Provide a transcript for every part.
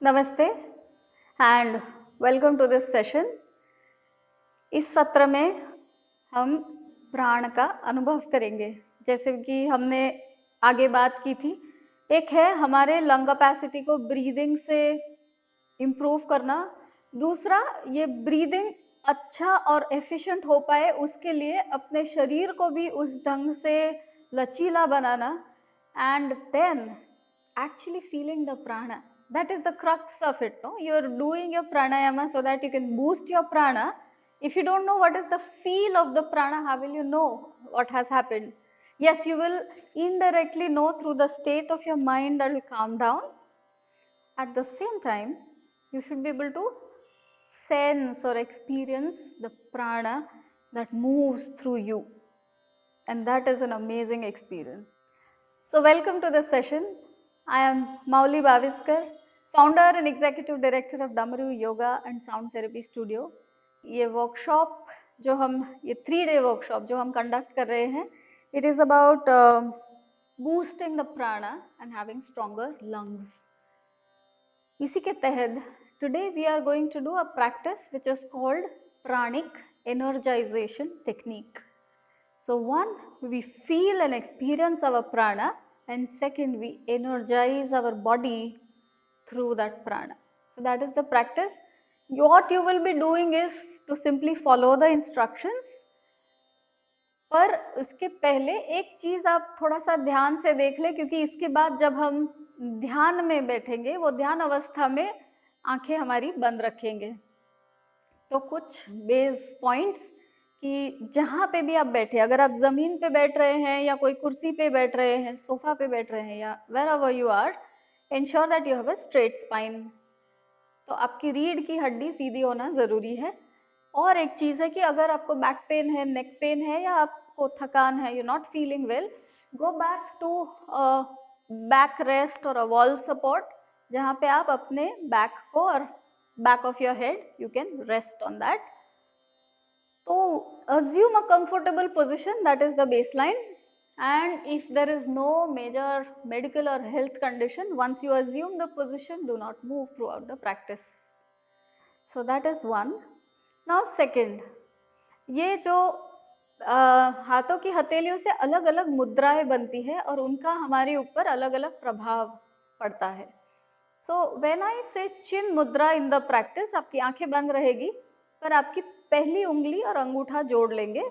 नमस्ते and welcome to this session. इस सत्र में हम प्राण का अनुभव करेंगे। जैसे कि हमने आगे बात की थी, एक है हमारे लंग कैपेसिटी को ब्रीदिंग से इम्प्रूव करना, दूसरा ये ब्रीदिंग अच्छा और एफिशिएंट हो पाए उसके लिए अपने शरीर को भी उस ढंग से लचीला बनाना, and then actually feeling the prana. That is the crux of it. No, you are doing your pranayama so that you can boost your prana. If you don't know what is the feel of the prana, how will you know what has happened? Yes, you will indirectly know through the state of your mind that will calm down. At the same time, you should be able to sense or experience the prana that moves through you, and that is an amazing experience. So welcome to this session. I am Mauli Baviskar, founder and executive director of Damaru Yoga and Sound Therapy Studio. ये workshop जो हम ये 3-day workshop जो हम conduct कर रहे हैं, it is about boosting the prana and having stronger lungs. इसी के तहत today we are going to do a practice which is called pranic energization technique. So one, we feel and experience our prana, and second, we energize our body through that prana. So that is the practice. What you will be doing is to simply follow the instructions. पर उसके पहले एक चीज आप थोड़ा सा ध्यान से देख ले, क्योंकि इसके बाद जब हम ध्यान में बैठेंगे, वो ध्यान अवस्था में आंखें हमारी बंद रखेंगे। तो कुछ बेस पॉइंट्स कि जहाँ पे भी आप बैठे, अगर आप जमीन पे बैठ रहे हैं या कोई कुर्सी पे बैठ रहे हैं, सोफा पे बैठ रहे हैं, या wherever you are, ensure that you have a straight spine. तो आपकी रीढ़ की हड्डी सीधी होना जरूरी है। और एक चीज है कि अगर आपको बैक पेन है, नेक पेन है, या आपको थकान है, you not feeling well, go back to back rest और अ वॉल सपोर्ट, जहाँ पे आप अपने बैक को और back of your head, you can rest on that. So assume a comfortable position, that is the baseline, and if there is no major medical or health condition, once you assume the position, do not move throughout the practice. So that is one. Now second, ये जो हाथों की हथेलियों से अलग अलग मुद्राएं बनती है और उनका हमारे ऊपर अलग अलग प्रभाव पड़ता है। So when I say chin mudra in the practice, आपकी आंखें बंद रहेगी, पर आपकी पहली उंगली और अंगूठा जोड़ लेंगे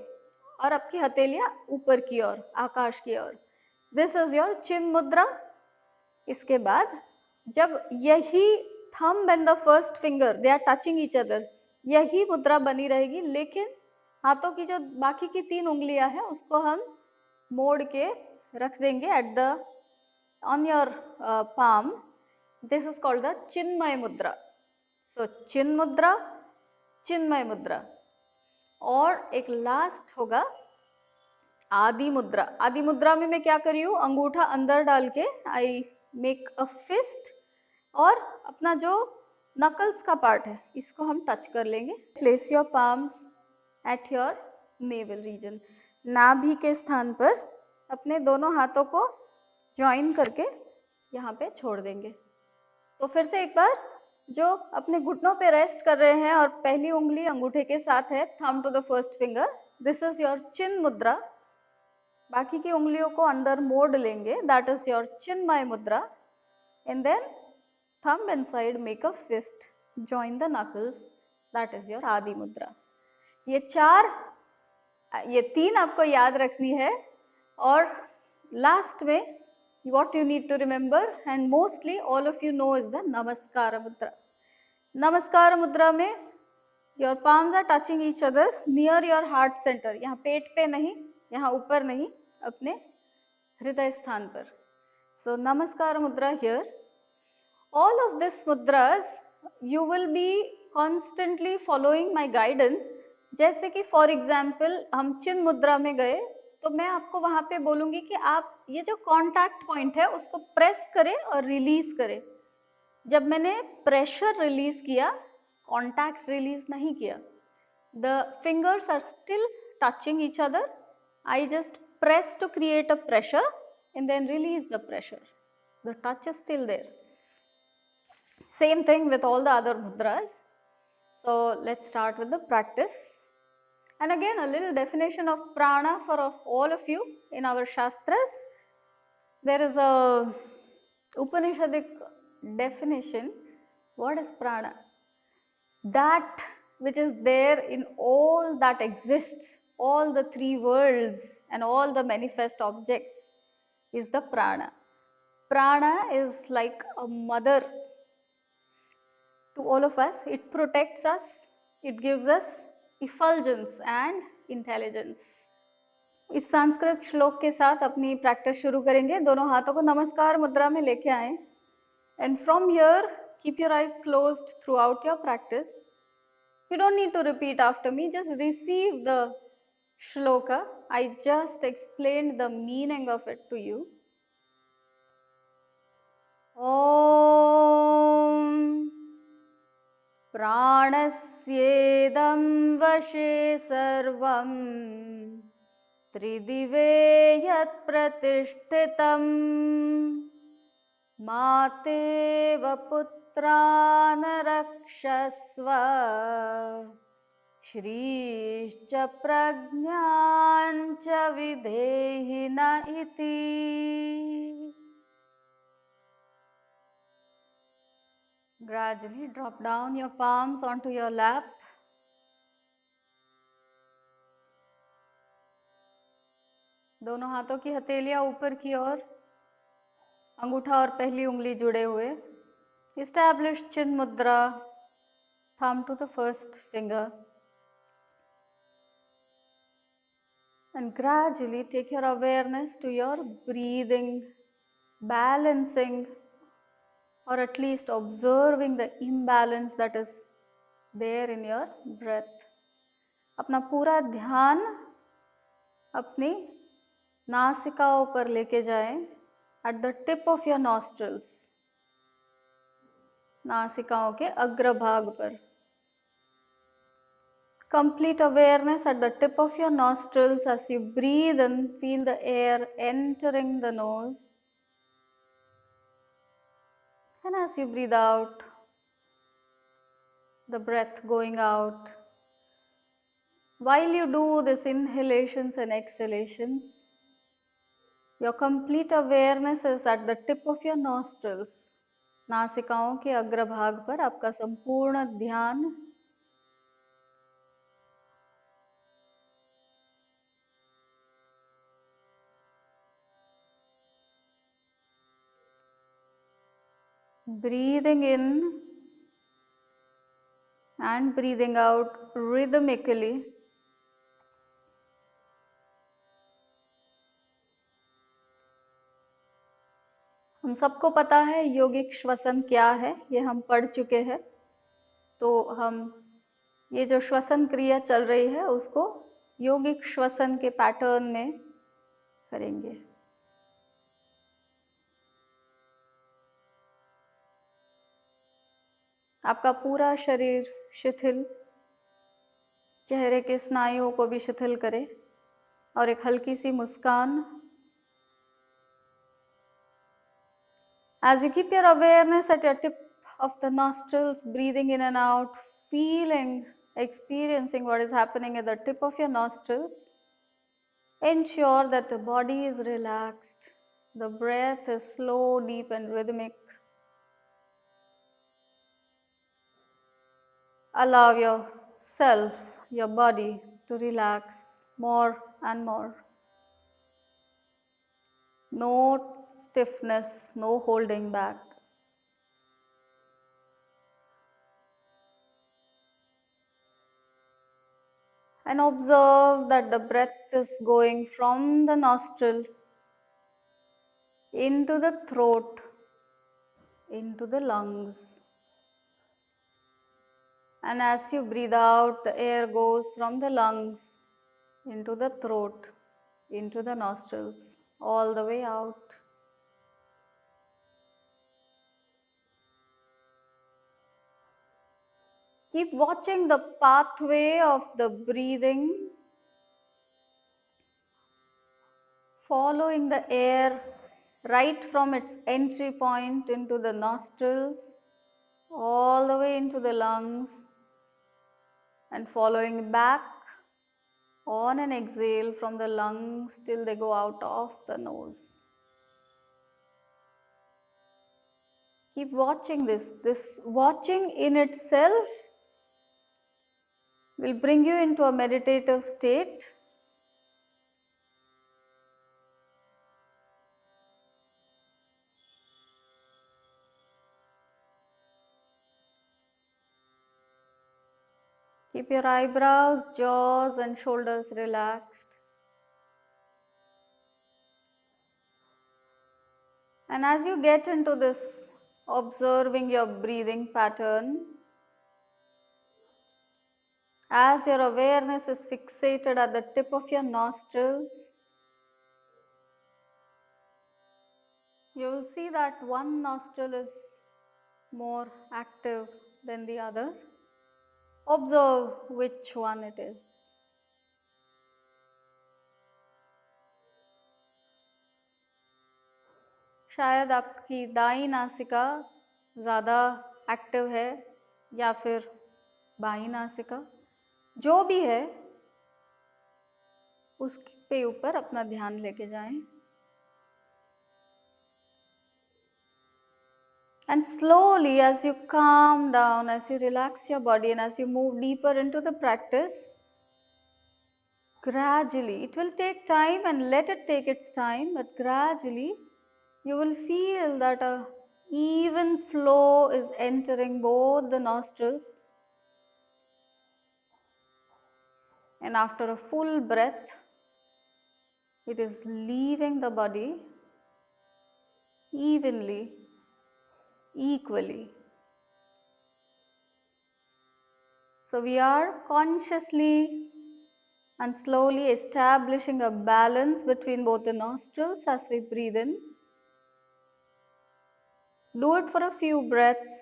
और आपकी हथेलियां ऊपर की ओर, आकाश की ओर। This is your chin mudra. इसके बाद जब यही thumb and the first finger they are touching each other, यही मुद्रा बनी रहेगी, लेकिन हाथों की जो बाकी की 3 उंगलियां हैं उसको हम मोड़ के रख देंगे at the on your palm. This is called the चिन्मय मुद्रा. So चिन मुद्रा, चिन्मय मुद्रा, और एक लास्ट होगा आदि मुद्रा. आदि मुद्रा में मैं क्या कर रही हूँ, अंगूठा अंदर डाल के आई मेक अ फिस्ट, और अपना जो नकल्स का पार्ट है इसको हम टच कर लेंगे. Place your palms at your navel region. नाभि के स्थान पर अपने दोनों हाथों को ज्वाइन करके यहाँ पे छोड़ देंगे. तो फिर से एक बार, जो अपने घुटनों पे रेस्ट कर रहे हैं और पहली उंगली अंगूठे के साथ है, thumb to the first finger, this is your chin mudra. बाकी की उंगलियों को अंदर मोड़ लेंगे, that is your Chinmaya mudra. And then thumb inside, make a fist, join the knuckles, that is your Adi mudra. ये 3 आपको याद रखनी है. और लास्ट में what you need to remember, and mostly all of you know, is the Namaskara Mudra. Namaskara Mudra में your palms are touching each other near your heart center. यहाँ पेट पे नहीं, यहाँ ऊपर नहीं, अपने हृदय स्थान पर. So Namaskara Mudra here. All of these mudras you will be constantly following my guidance. जैसे कि for example हम चिन मुद्रा में गए, तो मैं आपको वहां पे बोलूंगी कि आप ये जो कांटेक्ट पॉइंट है उसको प्रेस करें और रिलीज करें. जब मैंने प्रेशर रिलीज किया, कांटेक्ट रिलीज नहीं किया. The fingers are still touching each other. I just press to create a pressure and then release the pressure. The touch is still there. Same thing with all the other mudras. So let's start with the practice. And again, a little definition of prana for all of you in our Shastras. There is a Upanishadic definition. What is prana? That which is there in all that exists, all the three worlds and all the manifest objects is the prana. Prana is like a mother to all of us. It protects us, it gives us effulgence and intelligence. इस संस्कृत श्लोक के साथ अपनी practice शुरू करेंगे. दोनों हाथों को नमस्कार मुद्रा में लेके आएं. And from here, keep your eyes closed throughout your practice. You don't need to repeat after me, just receive the shloka. I just explained the meaning of it to you. Om Pranasyedam Vashe Sarvam Tridive Yat Pratishtitam Mateva Putrana Rakshasva Shricha Pragnyancha Videhina Iti. Gradually drop down your palms onto your lap. दोनों हाथों की हथेलियां ऊपर की ओर, अंगूठा और पहली उंगली जुड़े हुए. Establish chin mudra, thumb to the first finger. And gradually take your awareness to your breathing, balancing or at least observing the imbalance that is there in your breath. अपना पूरा ध्यान अपनी नासिकाओं पर लेके जाएं, at the tip of your nostrils, नासिकाओं के अग्रभाग पर. Complete awareness at the tip of your nostrils. As you breathe in, feel the air entering the nose. And as you breathe out, the breath going out. While you do this inhalations and exhalations, your complete awareness is at the tip of your nostrils. नासिकाओं के अग्रभाग पर आपका संपूर्ण ध्यान. Breathing in and breathing out rhythmically. हम सबको पता है योगिक श्वसन क्या है, ये हम पढ़ चुके हैं. तो हम ये जो श्वसन क्रिया चल रही है उसको योगिक श्वसन के पैटर्न में करेंगे. आपका पूरा शरीर शिथिल, चेहरे के स्नायुओं को भी शिथिल करें और एक हल्की सी मुस्कान. As you keep your awareness at your tip of the nostrils, breathing in and out, feeling, experiencing what is happening at the tip of your nostrils, ensure that the body is relaxed, the breath is slow, deep and rhythmic. Allow yourself, your body to relax more and more. No stiffness, no holding back. And observe that the breath is going from the nostril into the throat, into the lungs. And as you breathe out, the air goes from the lungs into the throat, into the nostrils, all the way out. Keep watching the pathway of the breathing, following the air right from its entry point into the nostrils all the way into the lungs and following back on an exhale from the lungs till they go out of the nose. Keep watching this. This watching in itself will bring you into a meditative state. Keep your eyebrows, jaws and shoulders relaxed. And as you get into this observing your breathing pattern, as your awareness is fixated at the tip of your nostrils, you will see that one nostril is more active than the other. Observe which one it is. शायद आपकी दाईं नासिका ज़्यादा active है या फिर बाईं नासिका, जो भी है उस पे ऊपर अपना ध्यान लेके जाएं. And slowly, as you calm down, as you relax your body and as you move deeper into the practice, gradually, it will take time and let it take its time, but gradually you will feel that a even flow is entering both the nostrils, and after a full breath, it is leaving the body evenly, equally. So we are consciously and slowly establishing a balance between both the nostrils as we breathe in. Do it for a few breaths.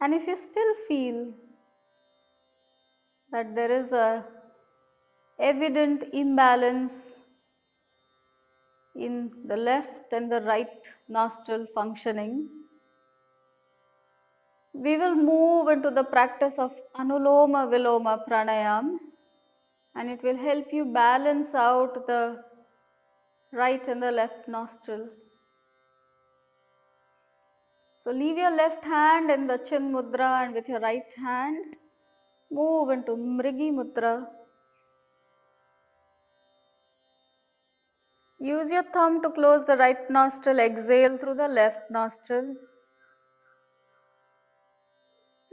And if you still feel that there is a evident imbalance in the left and the right nostril functioning, we will move into the practice of Anuloma Viloma Pranayam, and it will help you balance out the right and the left nostril. So leave your left hand in the Chin Mudra and with your right hand move into Mrigi Mudra. Use your thumb to close the right nostril, exhale through the left nostril.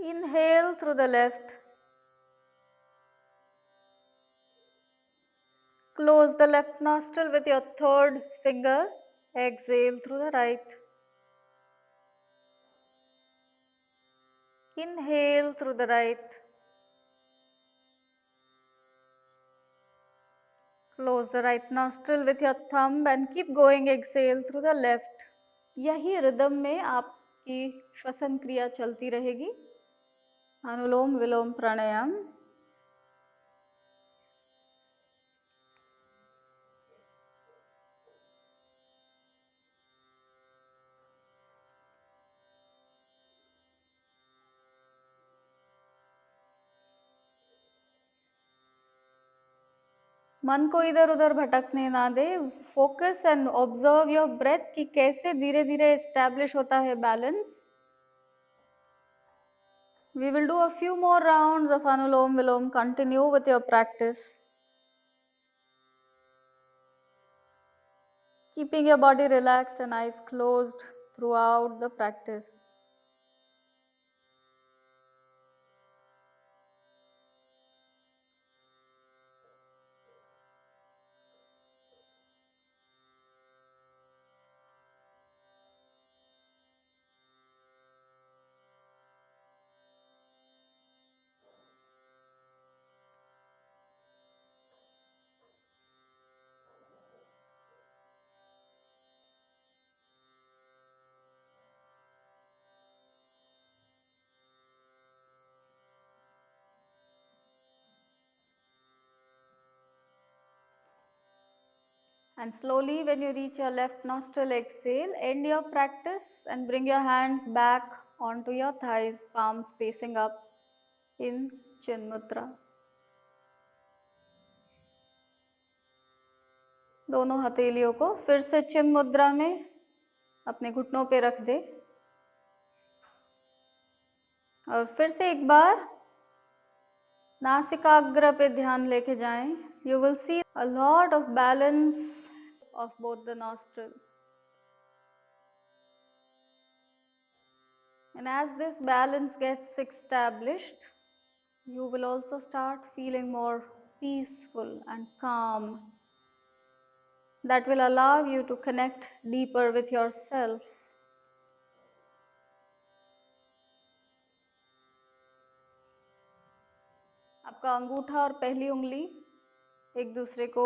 Inhale through the left. Close the left nostril with your third finger. Exhale through the right. Inhale through the right. Close the right nostril with your thumb and keep going. Exhale through the left. यही rhythm में आपकी श्वसन क्रिया चलती रहेगी. अनुलोम विलोम प्राणायाम. मन को इधर उधर भटकने ना दे. Focus and observe your breath कि कैसे धीरे धीरे एस्टैब्लिश होता है balance. We will do a few more rounds of Anulom Vilom. Continue with your practice. Keeping your body relaxed and eyes closed throughout the practice. And slowly, when you reach your left nostril, exhale, end your practice and bring your hands back onto your thighs, palms facing up in Chin Mudra. दोनों हथेलियों को फिर से चिन मुद्रा में अपने घुटनों पे रख दे और फिर से एक बार नासिकाग्र पे ध्यान लेके जाएं. You will see a lot of balance of both the nostrils. And as this balance gets established, you will also start feeling more peaceful and calm. That will allow you to connect deeper with yourself. आपका अंगूठा और पहली उंगली एक दूसरे को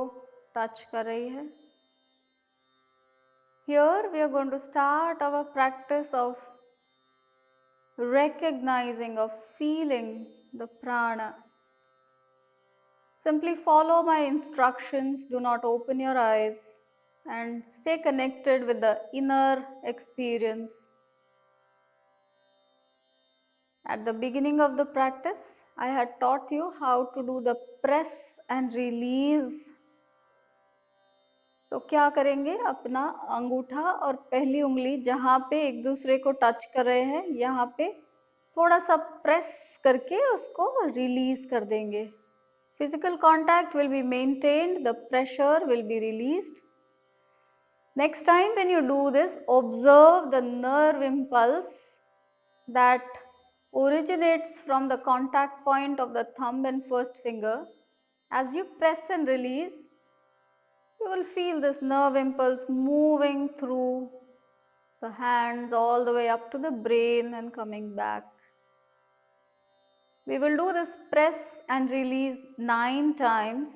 touch कर रही है. Here we are going to start our practice of recognizing, of feeling the prana. Simply follow my instructions, do not open your eyes, and stay connected with the inner experience. At the beginning of the practice, I had taught you how to do the press and release. तो क्या करेंगे, अपना अंगूठा और पहली उंगली जहाँ पे एक दूसरे को टच कर रहे हैं, यहाँ पे थोड़ा सा प्रेस करके उसको रिलीज कर देंगे. Physical contact will be maintained, the pressure will be released. Next time when you do this, observe the nerve impulse that originates from the contact point of the thumb and first finger. As you press and release, you will feel this nerve impulse moving through the hands all the way up to the brain and coming back. We will do this press and release 9 times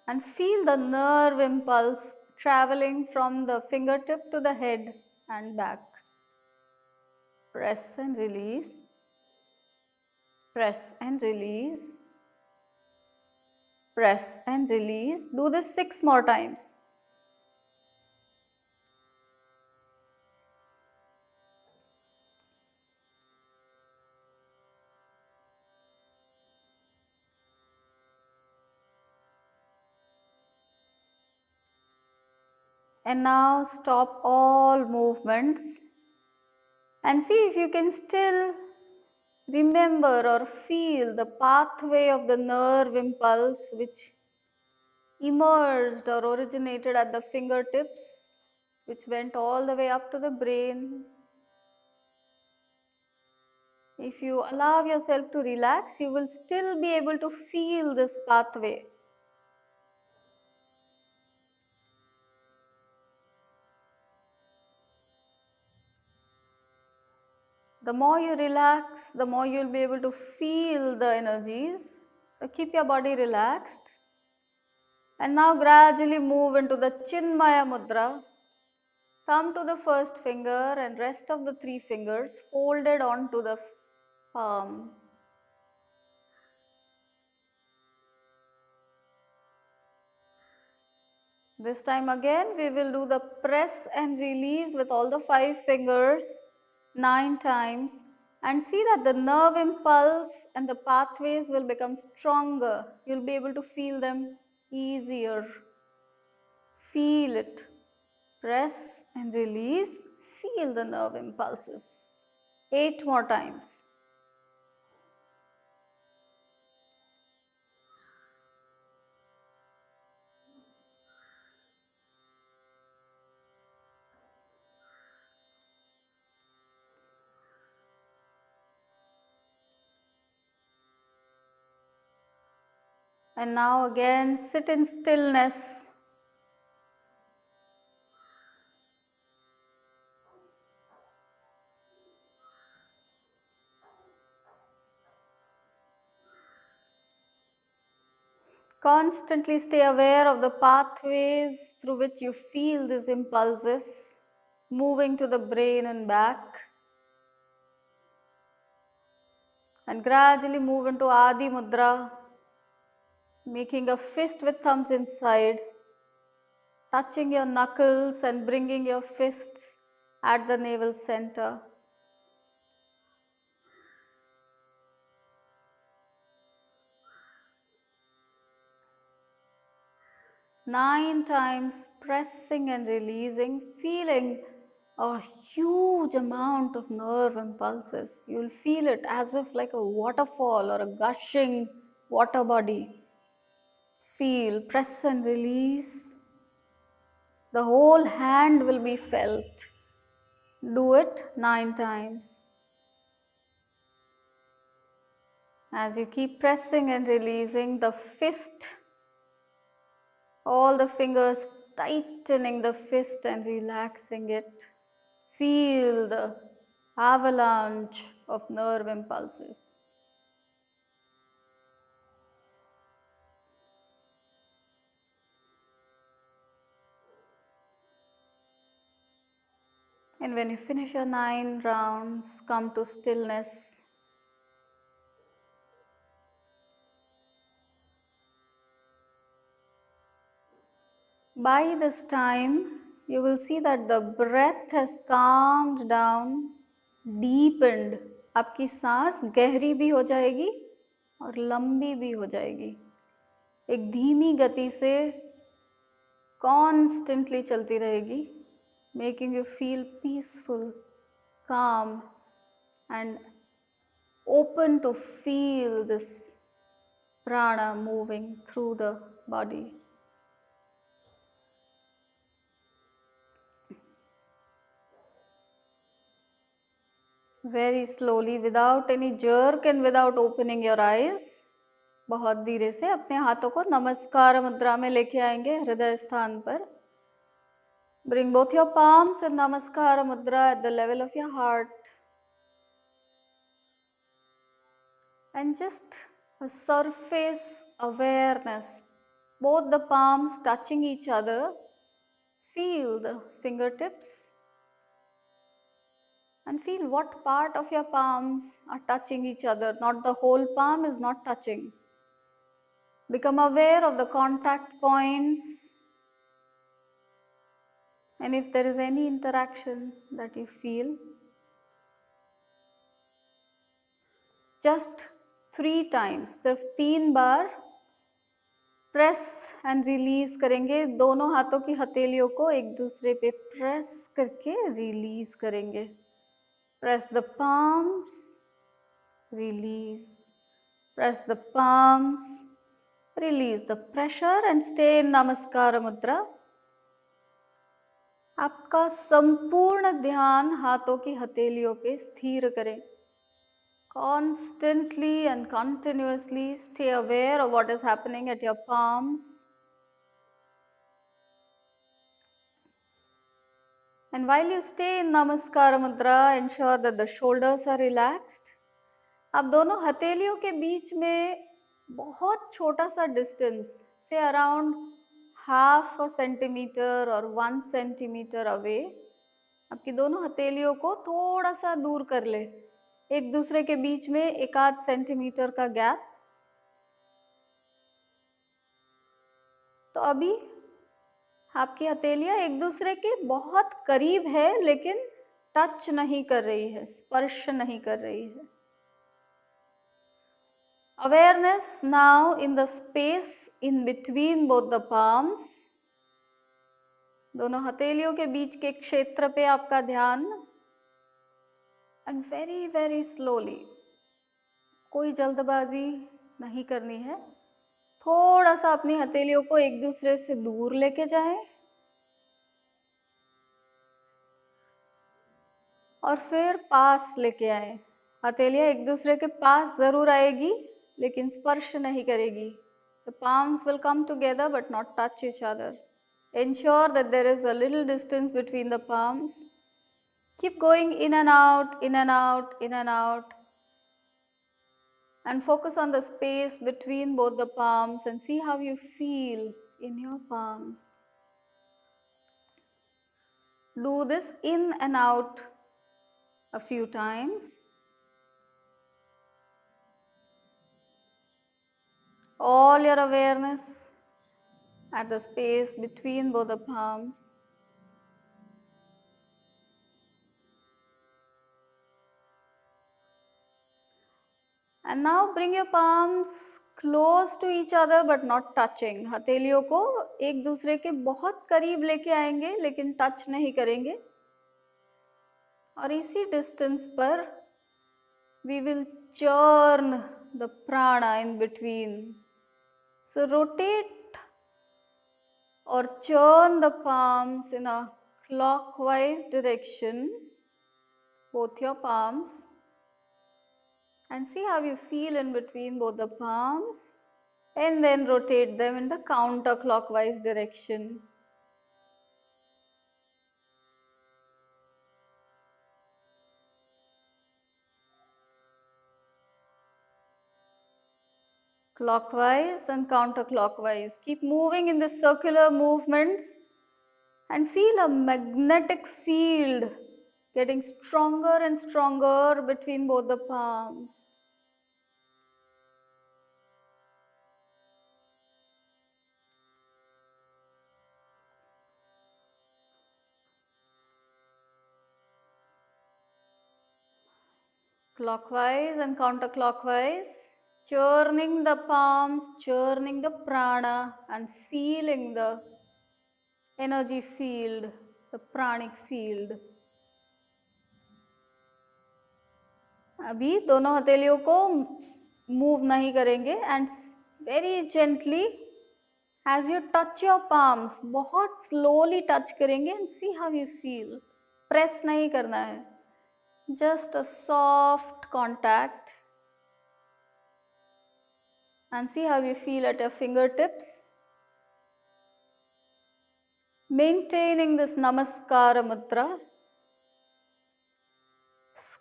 and feel the nerve impulse traveling from the fingertip to the head and back. Press and release, press and release, press and release. Do this 6 more times. And now stop all movements and see if you can still remember or feel the pathway of the nerve impulse which emerged or originated at the fingertips, which went all the way up to the brain. If you allow yourself to relax, you will still be able to feel this pathway. The more you relax, the more you will be able to feel the energies. So keep your body relaxed. And now gradually move into the Chinmaya Mudra. Thumb to the first finger and rest of the 3 fingers folded onto the palm. This time again we will do the press and release with all the 5 fingers 9 times and see that the nerve impulse and the pathways will become stronger. You will be able to feel them easier. Feel it. Press and release. Feel the nerve impulses. 8 more times. And now again sit in stillness. Constantly stay aware of the pathways through which you feel these impulses moving to the brain and back. And gradually move into Adi Mudra, making a fist with thumbs inside. touching your knuckles and bringing your fists at the navel center. Nine times pressing and releasing, feeling a huge amount of nerve impulses. You'll feel it as if like a waterfall or a gushing water body. Feel, press and release. The whole hand will be felt. Do it 9 times. As you keep pressing and releasing, the fist, all the fingers tightening the fist and relaxing it. Feel the avalanche of nerve impulses. And when you finish your 9 rounds, come to stillness. By this time, you will see that the breath has calmed down, deepened. आपकी सांस गहरी भी हो जाएगी और लंबी भी हो जाएगी. एक धीमी गति से constantly चलती रहेगी, making you feel peaceful, calm, and open to feel this prana moving through the body. Very slowly, without any jerk and without opening your eyes, बहुत धीरे से अपने हाथों को नमस्कार मुद्रा में लेके आएंगे हृदय स्थान पर. Bring both your palms in namaskar mudra at the level of your heart. And just a surface awareness, both the palms touching each other. Feel the fingertips and feel what part of your palms are touching each other. Not the whole palm is not touching. Become aware of the contact points, and if there is any interaction that you feel, just 3 times, सिर्फ 3 बार press and release करेंगे. दोनों हाथों की हथेलियों को एक दूसरे पे प्रेस करके रिलीज करेंगे. Press the palms, release. Press the palms, release the pressure and stay in Namaskara Mudra. आपका संपूर्ण ध्यान हाथों की हथेलियों पे स्थिर करें. Constantly and continuously stay aware of what is happening at your palms. And while you stay in Namaskara Mudra, ensure that the shoulders are relaxed. अब दोनों हथेलियों के बीच में बहुत छोटा सा डिस्टेंस, से अराउंड हाफ अ सेंटीमीटर और 1 सेंटीमीटर अवे, आपकी दोनों हथेलियों को थोड़ा सा दूर कर ले. एक दूसरे के बीच में 1-8 सेंटीमीटर का गैप. तो अभी आपकी हथेलियां एक दूसरे के बहुत करीब है, लेकिन टच नहीं कर रही है, स्पर्श नहीं कर रही है. Awareness now in the space in between both the palms. दोनों हथेलियों के बीच के क्षेत्र पे आपका ध्यान. And very very slowly, कोई जल्दबाजी नहीं करनी है. थोड़ा सा अपनी हथेलियों को एक दूसरे से दूर लेके जाएं और फिर पास लेके आए. हथेलियां एक दूसरे के पास जरूर आएगी, लेकिन स्पर्श नहीं करेगी. The palms will come together but not touch each other. Ensure that there is a little distance between the palms. Keep going in and out, in and out, in and out. And focus on the space between both the palms and see how you feel in your palms. Do this in and out a few times. All your awareness at the space between both the palms. And now bring your palms close to each other but not touching. हथेलियों को एक दूसरे के बहुत करीब लेके आएंगे लेकिन टच नहीं करेंगे. और इसी डिस्टेंस पर we will churn the prana in between. So rotate or churn the palms in a clockwise direction, both your palms, and see how you feel in between both the palms, and then rotate them in the counterclockwise direction. Clockwise and counterclockwise. Keep moving in the circular movements and feel a magnetic field getting stronger and stronger between both the palms. Clockwise and counterclockwise, churning the palms, churning the prana and feeling the energy field, the pranic field. अभी दोनों हथेलियों को move नहीं करेंगे and very gently as you touch your palms, बहुत slowly touch करेंगे and see how you feel. Press नहीं करना है, just a soft contact and see how you feel at your fingertips. Maintaining this Namaskara Mudra.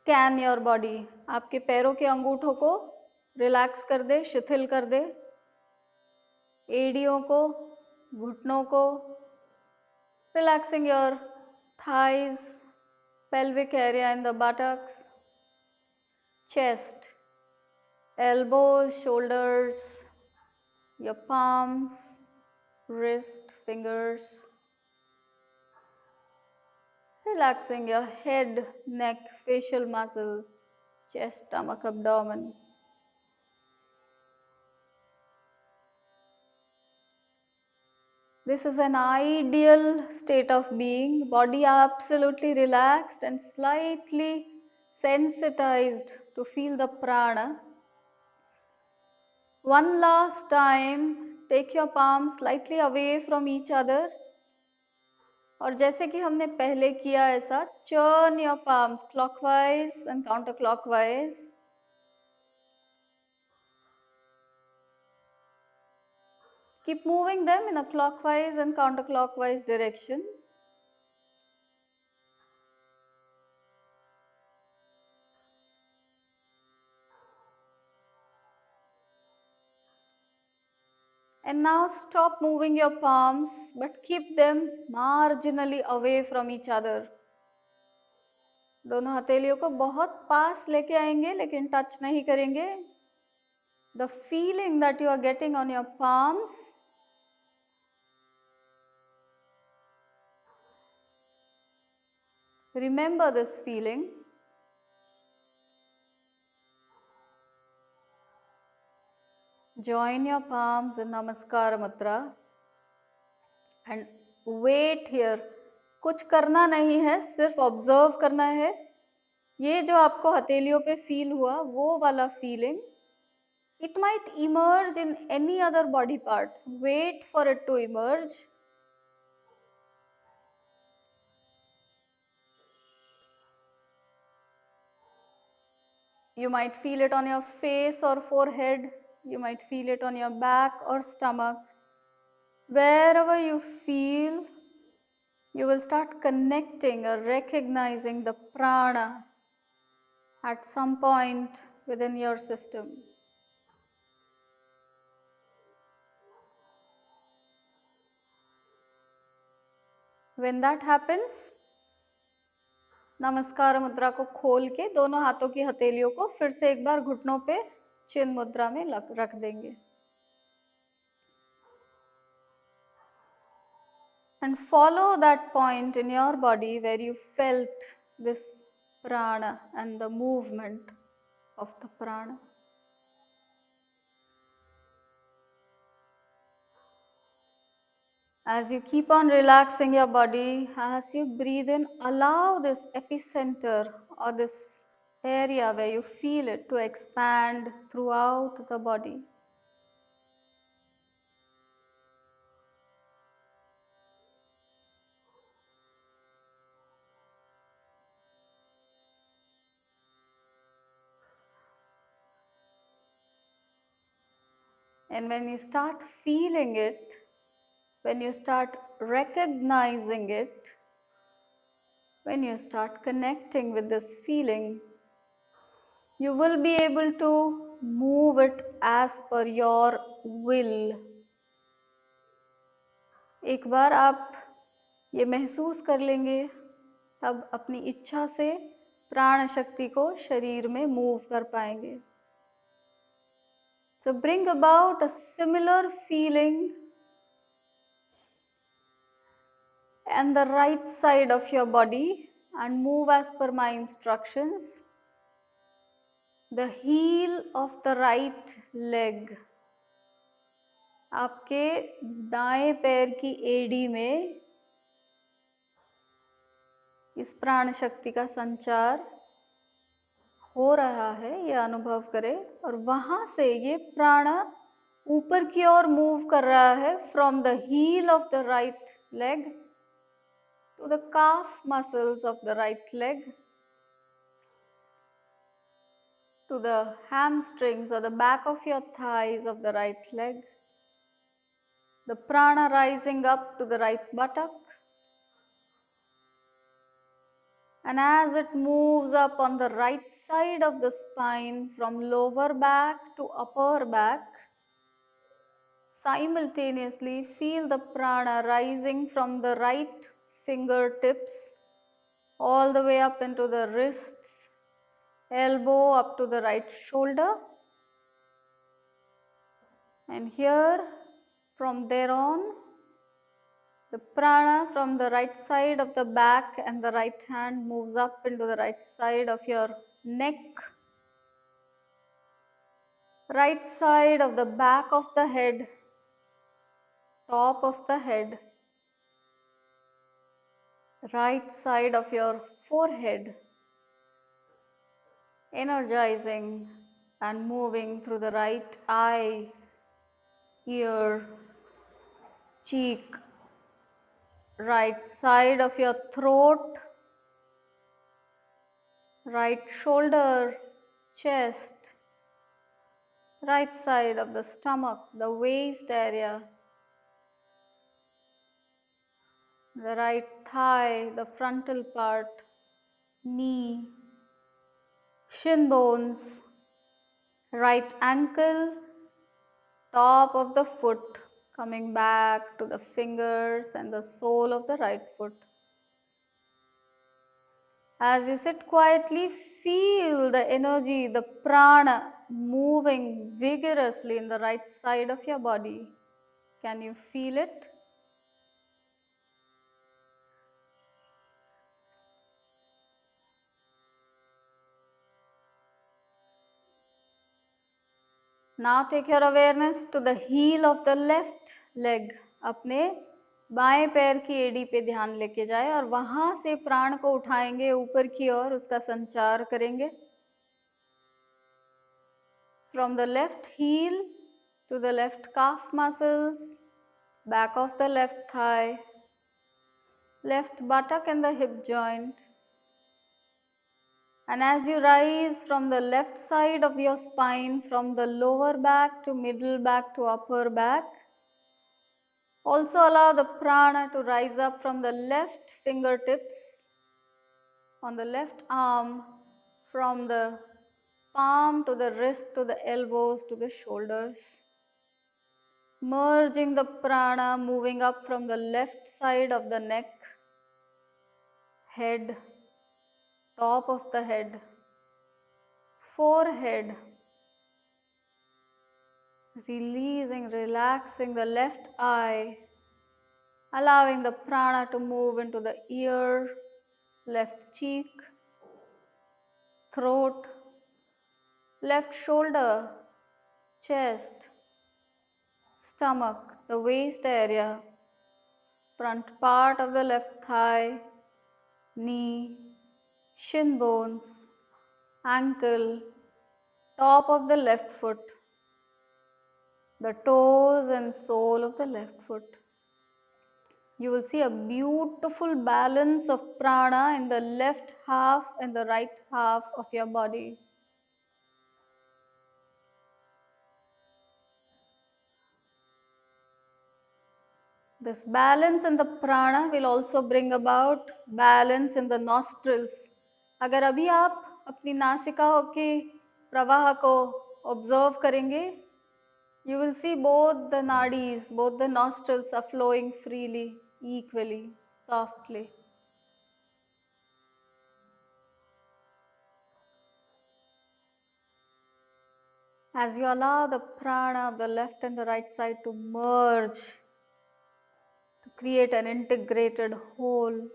Scan your body. आपके पैरों के अंगूठों को relax कर दे, शिथिल कर दे. एड़ियों को, घुटनों को. Relaxing your thighs, pelvic area in the buttocks, chest, elbows, shoulders, your palms, wrist, fingers. Relaxing your head, neck, facial muscles, chest, stomach, abdomen. This is an ideal state of being, body absolutely relaxed and slightly sensitized to feel the prana. One last time, take your palms slightly away from each other. और जैसे कि हमने पहले किया ऐसा, churn your palms clockwise and counterclockwise. Keep moving them in a clockwise and counterclockwise direction. And now stop moving your palms, but keep them marginally away from each other. दोनों हथेलियों को बहुत पास लेके आएंगे लेकिन टच नहीं करेंगे. The feeling that you are getting on your palms, remember this feeling. Join your palms in Namaskara Mudra and wait here. कुछ करना नहीं है, सिर्फ ऑब्जर्व करना है. ये जो आपको हथेलियों पे फील हुआ, वो वाला feeling, it might emerge in any other body part. Wait for it to emerge. You might feel it on your face or forehead. You might feel it on your back or stomach. Wherever you feel, you will start connecting or recognizing the prana at some point within your system. When that happens, नमस्कार मुद्रा को खोल के दोनों हाथों की हथेलियों को फिर से एक बार घुटनों पे चिन मुद्रा में रख देंगे. And follow that point in your body where you felt this prana and the movement of the prana. As you keep on relaxing your body, as you breathe in, allow this epicenter or this area where you feel it to expand throughout the body. And when you start feeling it, when you start recognizing it, when you start connecting with this feeling, you will be able to move it as per your will. एक बार आप ये महसूस कर लेंगे, तब अपनी इच्छा से प्राण शक्ति को शरीर में मूव कर पाएंगे. So bring about a similar feeling on the right side of your body and move as per my instructions. The heel of the right leg. आपके दाएं पैर की एड़ी में इस प्राण शक्ति का संचार हो रहा है, ये अनुभव करें. और वहां से ये प्राण ऊपर की ओर मूव कर रहा है, from the heel of the right leg to the calf muscles of the right leg, to the hamstrings or the back of your thighs of the right leg. The prana rising up to the right buttock. And as it moves up on the right side of the spine from lower back to upper back, simultaneously feel the prana rising from the right fingertips all the way up into the wrists, elbow up to the right shoulder. And here, from there on, the prana from the right side of the back and the right hand moves up into the right side of your neck, right side of the back of the head, top of the head, right side of your forehead, energizing and moving through the right eye, ear, cheek, right side of your throat, right shoulder, chest, right side of the stomach, the waist area, the right thigh, the frontal part, knee, shin bones, right ankle, top of the foot, coming back to the fingers and the sole of the right foot. As you sit quietly, feel the energy, the prana moving vigorously in the right side of your body. Can you feel it? Now take your awareness to the heel of the left leg. अपने बाएं पैर की एड़ी पे ध्यान लेके जाए और वहां से प्राण को उठाएंगे ऊपर की ओर, उसका संचार करेंगे. From the left heel to the left calf muscles, back of the left thigh, left buttock and the hip joint. And as you rise from the left side of your spine, from the lower back to middle back to upper back, also allow the prana to rise up from the left fingertips on the left arm, from the palm to the wrist to the elbows to the shoulders. Merging the prana, moving up from the left side of the neck, head, top of the head, forehead, releasing, relaxing the left eye, allowing the prana to move into the ear, left cheek, throat, left shoulder, chest, stomach, the waist area, front part of the left thigh, knee, shin bones, ankle, top of the left foot, the toes and sole of the left foot. You will see a beautiful balance of prana in the left half and the right half of your body. This balance in the prana will also bring about balance in the nostrils. अगर अभी आप अपनी नासिकाओं के प्रवाह को observe करेंगे, you will see both the nadis, both the nostrils are flowing freely, equally, softly. As you allow the prana of the left and the right side to merge, to create an integrated whole,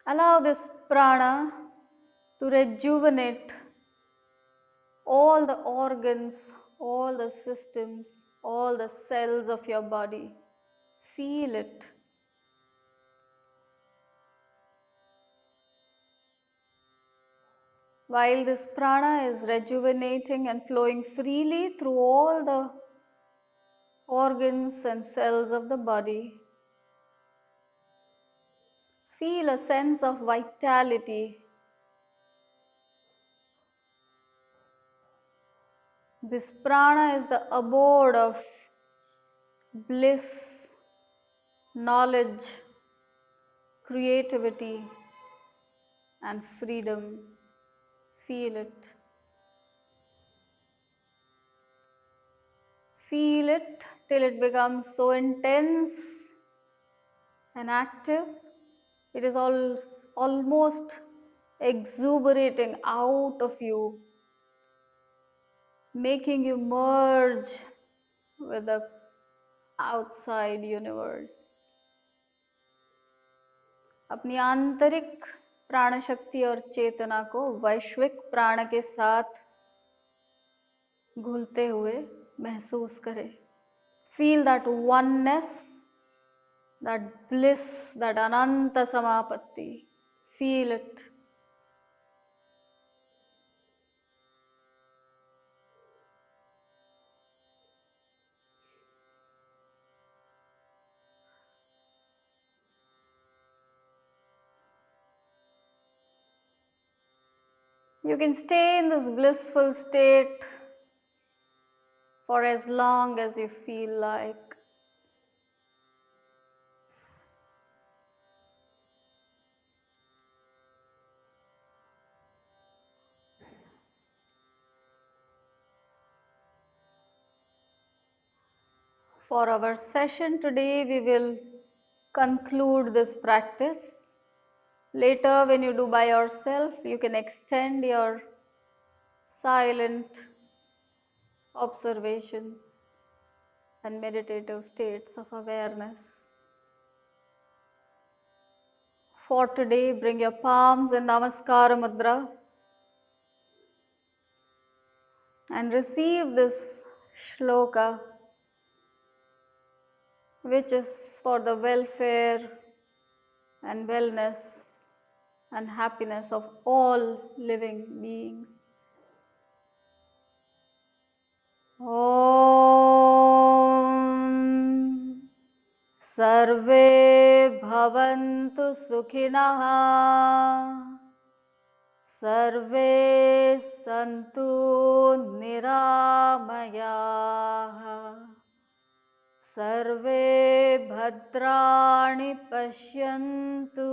allow this prana to rejuvenate all the organs, all the systems, all the cells of your body. Feel it. While this prana is rejuvenating and flowing freely through all the organs and cells of the body, feel a sense of vitality. This prana is the abode of bliss, knowledge, creativity, and freedom. Feel it. Feel it till it becomes so intense and active. It is almost exuberating out of you, making you merge with the outside universe. अपनी आंतरिक प्राण शक्ति और चेतना को वैश्विक प्राण के साथ घुलते हुए महसूस करें. Feel that oneness, that bliss, that ananta samapatti. Feel it. You can stay in this blissful state for as long as you feel like. For our session today, we will conclude this practice. Later, when you do by yourself, you can extend your silent observations and meditative states of awareness. For today, bring your palms in Namaskara Mudra and receive this shloka, which is for the welfare and wellness and happiness of all living beings. Om Sarve Bhavantu Sukhinah Sarve Santu Niramayah Sarve Bhadrani Pashyantu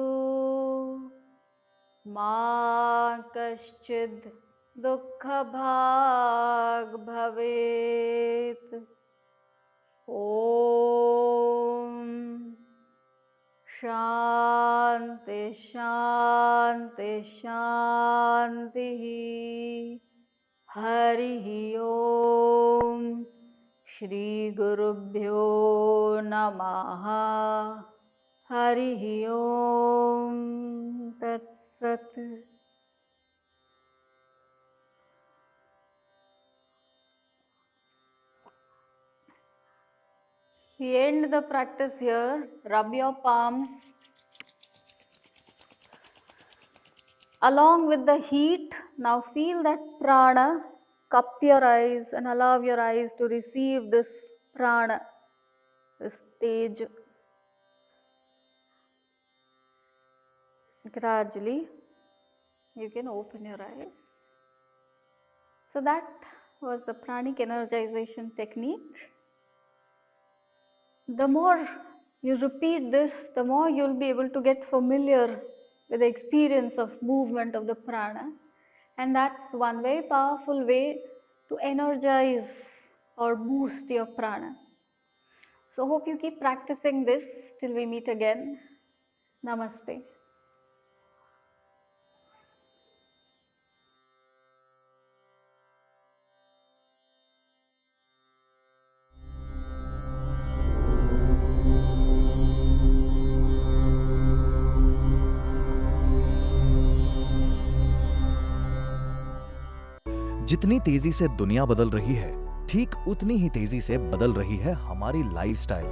Ma Kaschid Dukkha Bhag Bhavet. Om Shanti Shanti Shanti. Hari Om. Shri Guru गुरुभ्यो नमः। हरिः ओम तत्सत्। We end the practice here. Rub your palms. Along with the heat, now feel that prana. Cup your eyes and allow your eyes to receive this prana, this tej. Gradually, you can open your eyes. So that was the pranic energization technique. The more you repeat this, the more you'll be able to get familiar with the experience of movement of the prana. And that's one very powerful way to energize or boost your prana. So hope you keep practicing this till we meet again. Namaste. जितनी तेजी से दुनिया बदल रही है, ठीक उतनी ही तेजी से बदल रही है हमारी लाइफस्टाइल,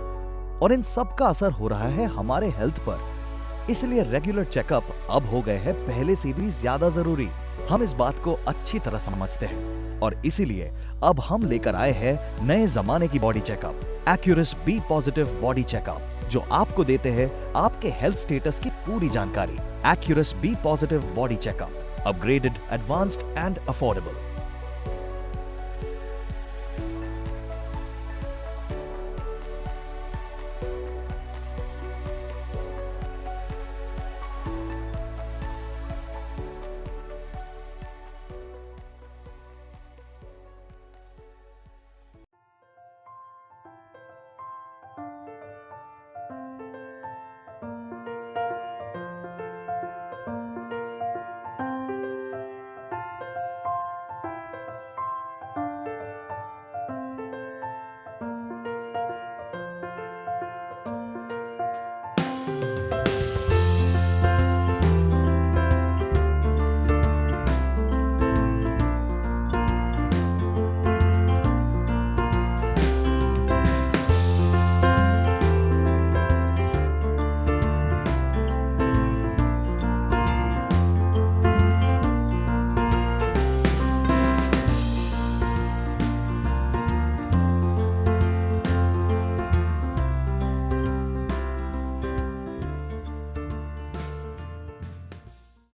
और इन सब का असर हो रहा है हमारे हेल्थ पर। इसलिए रेगुलर चेकअप अब हो गए हैं पहले से भी ज्यादा जरूरी। हम इस बात को अच्छी तरह समझते हैं और इसीलिए अब हम लेकर आए हैं नए जमाने की body checkup, Accurus B positive body checkup, जो आपको देते हैं आपके हेल्थ स्टेटस की पूरी जानकारी। Accurus B positive body checkup, upgraded, advanced and affordable.